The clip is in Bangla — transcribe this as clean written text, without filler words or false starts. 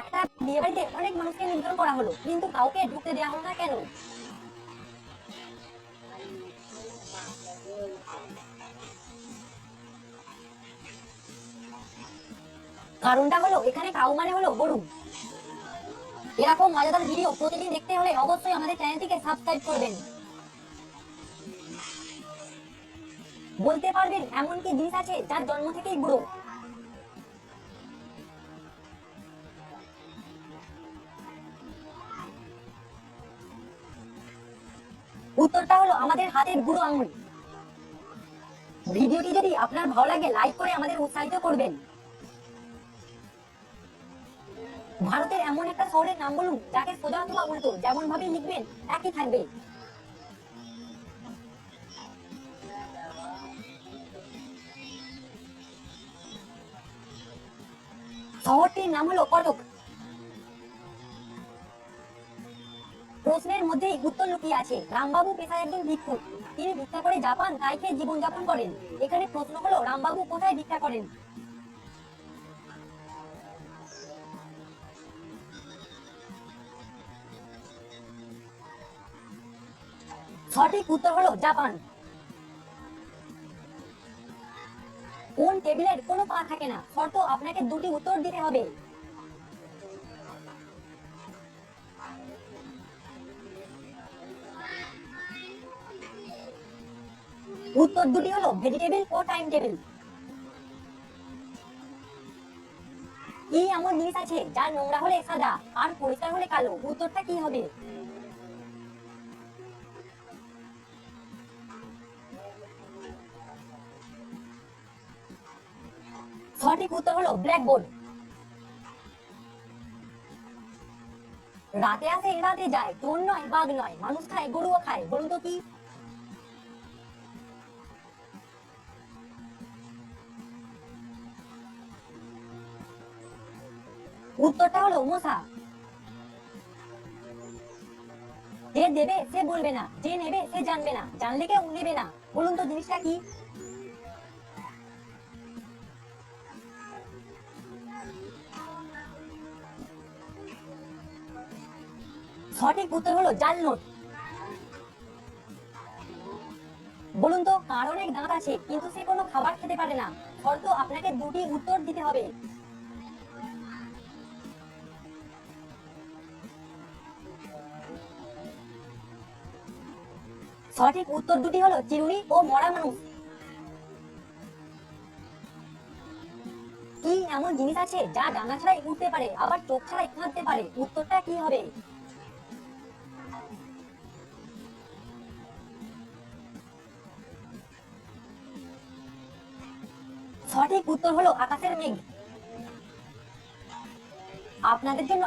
একটা বিয়ে বাড়িতে অনেক মানুষকে নিমন্ত্রণ করা হলো, কিন্তু কাউকে ঢুকতে দেওয়া হলো না কেন? কারণটা হলো এখানে কাউ মানে হলো গরু। এরকম মজাদার ভিডিও প্রতিদিন দেখতে হলে অবশ্যই আমাদের চ্যানেলটিকে সাবস্ক্রাইব করবেন। বলতে পারবেন এমন কি জিনিস আছে যার জন্ম থেকেই বুড়ো? উত্তরটা হলো আমাদের হাতের বুড়ো আঙুল। ভিডিওটি যদি আপনার ভালো লাগে লাইক করে আমাদের উৎসাহিত করবেন। ভারতের এমন একটা শহরের নাম বলুন যাকে সোজা অথবা উল্টো যেমন ভাবে লিখবেন একই থাকবে। শহরটির নাম হলো কটক। প্রশ্নের মধ্যেই উত্তর লুকিয়ে আছে। রামবাবু পেশায় একজন ভিক্ষুক। তিনি ভিক্ষা করে জাপান তাই খেয়ে জীবনযাপন করেন। এখানে প্রশ্ন হলো রামবাবু কোথায় ভিক্ষা করেন? সঠিক উত্তর হলো জাপান। কোন টেবিলের কোনো পা থাকে না, শর্ত আপনাকে দুটি উত্তর দিতে হবে। উত্তর দুটি হলো ভেজিটেবিল ও টাইম টেবিল। কি এমন জিনিস আছে যার নোংরা হলে সাদা আর পরিষ্কার হলে কালো? উত্তরটা কি হবে? সঠিক উত্তর হলো ব্ল্যাকবোর্ড। রাতে আসে রাতে যায়, চোর নয় বাঘ নয়, মানুষ খায় গরুও খায়, বলুন তো কি? উত্তরটা হলো মশা। যে দেবে সে বলবে না, যে নেবে সে জানবে না, জানলে কেউ নেবে না, বলুন তো জিনিসটা কি? সঠিক উত্তর হলো জাল নোট। বলুন তো কার অনেক দাঁত আছে কিন্তু সে কোনো খাবার খেতে পারে না, শর্ত আপনাকে দুটি উত্তর দিতে হবে। সঠিক উত্তর দুটি হলো চিরুনি ও মরা মানুষ। কি এমন জিনিস আছে যা ডানা ছাড়াই উঠতে পারে আবার চোখ ছাড়াই কাঁদতে পারে? উত্তরটা কি হবে? সঠিক উত্তর হলো আকাশের মেঘ। আপনাদের জন্য